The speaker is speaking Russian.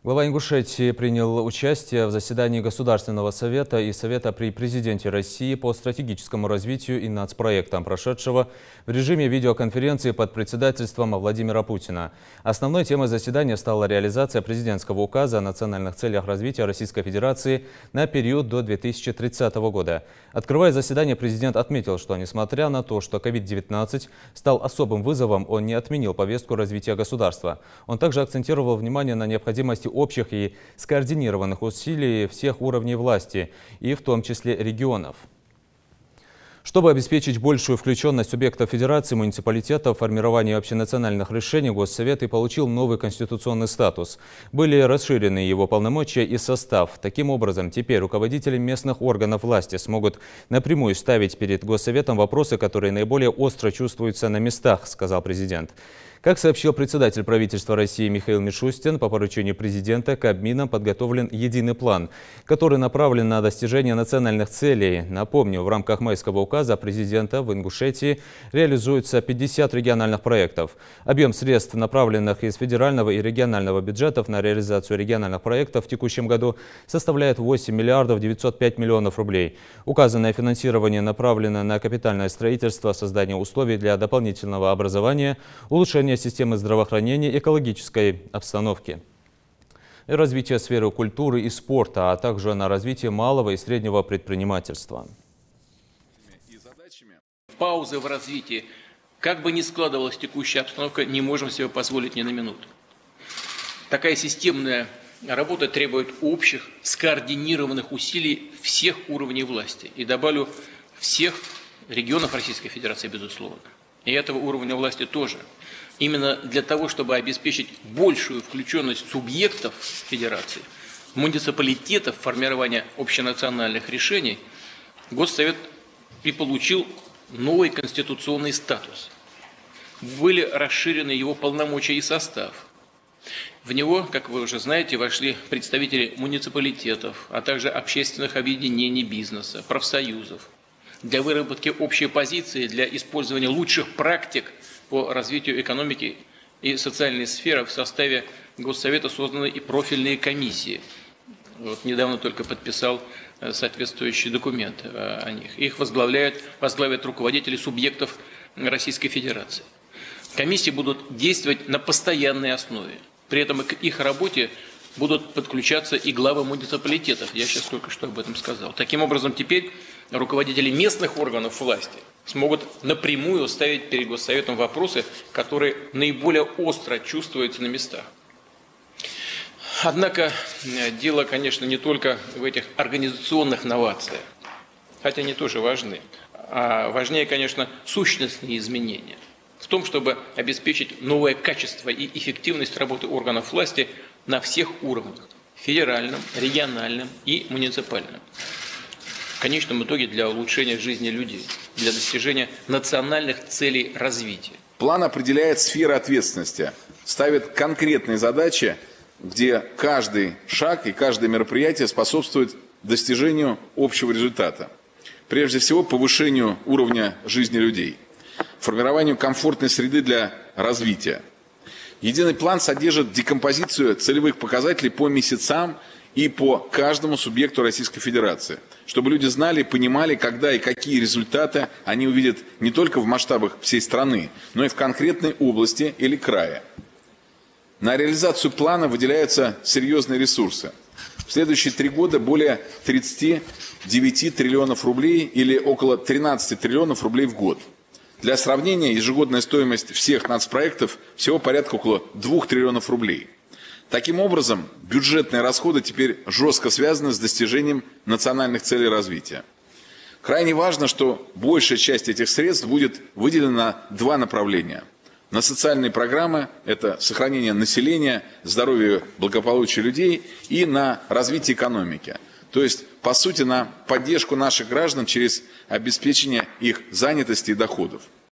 Глава Ингушетии принял участие в заседании Государственного совета и Совета при президенте России по стратегическому развитию и нацпроектам, прошедшего в режиме видеоконференции под председательством Владимира Путина. Основной темой заседания стала реализация президентского указа о национальных целях развития Российской Федерации на период до 2030 года. Открывая заседание, президент отметил, что несмотря на то, что COVID-19 стал особым вызовом, он не отменил повестку развития государства. Он также акцентировал внимание на необходимости общих и скоординированных усилий всех уровней власти, и в том числе регионов. Чтобы обеспечить большую включенность субъектов Федерации, муниципалитетов в формировании общенациональных решений, Госсовет и получил новый конституционный статус. Были расширены его полномочия и состав. Таким образом, теперь руководители местных органов власти смогут напрямую ставить перед Госсоветом вопросы, которые наиболее остро чувствуются на местах, сказал президент. Как сообщил председатель правительства России Михаил Мишустин, по поручению президента Кабмином подготовлен единый план, который направлен на достижение национальных целей. Напомню, в рамках майского указа президента в Ингушетии реализуется 50 региональных проектов. Объем средств, направленных из федерального и регионального бюджетов на реализацию региональных проектов в текущем году, составляет 8 миллиардов 905 миллионов рублей. Указанное финансирование направлено на капитальное строительство, создание условий для дополнительного образования, улучшение системы здравоохранения, экологической обстановки, развитие сферы культуры и спорта, а также на развитие малого и среднего предпринимательства. Паузы в развитии, как бы ни складывалась текущая обстановка, не можем себе позволить ни на минуту. Такая системная работа требует общих, скоординированных усилий всех уровней власти. И добавлю, всех регионов Российской Федерации, безусловно. И этого уровня власти тоже. Именно для того, чтобы обеспечить большую включенность субъектов Федерации, муниципалитетов в формирование общенациональных решений, Госсовет и получил новый конституционный статус. Были расширены его полномочия и состав. В него, как вы уже знаете, вошли представители муниципалитетов, а также общественных объединений бизнеса, профсоюзов. Для выработки общей позиции, для использования лучших практик по развитию экономики и социальной сферы в составе Госсовета созданы и профильные комиссии. Вот недавно только подписал соответствующий документ о них. Их возглавят руководители субъектов Российской Федерации. Комиссии будут действовать на постоянной основе. При этом к их работе будут подключаться и главы муниципалитетов. Я сейчас только что об этом сказал. Таким образом, теперь руководители местных органов власти смогут напрямую ставить перед Госсоветом вопросы, которые наиболее остро чувствуются на местах. Однако дело, конечно, не только в этих организационных новациях, хотя они тоже важны, а важнее, конечно, сущностные изменения в том, чтобы обеспечить новое качество и эффективность работы органов власти на всех уровнях – федеральном, региональном и муниципальном. В конечном итоге для улучшения жизни людей, для достижения национальных целей развития. План определяет сферы ответственности, ставит конкретные задачи, где каждый шаг и каждое мероприятие способствует достижению общего результата. Прежде всего, повышению уровня жизни людей, формированию комфортной среды для развития. Единый план содержит декомпозицию целевых показателей по месяцам и по каждому субъекту Российской Федерации, чтобы люди знали и понимали, когда и какие результаты они увидят не только в масштабах всей страны, но и в конкретной области или крае. На реализацию плана выделяются серьезные ресурсы. В следующие 3 года более 39 триллионов рублей или около 13 триллионов рублей в год. Для сравнения, ежегодная стоимость всех нацпроектов всего порядка около 2 триллионов рублей. Таким образом, бюджетные расходы теперь жестко связаны с достижением национальных целей развития. Крайне важно, что большая часть этих средств будет выделена на 2 направления. На социальные программы – это сохранение населения, здоровье, благополучие людей, и на развитие экономики. То есть, по сути, на поддержку наших граждан через обеспечение их занятости и доходов.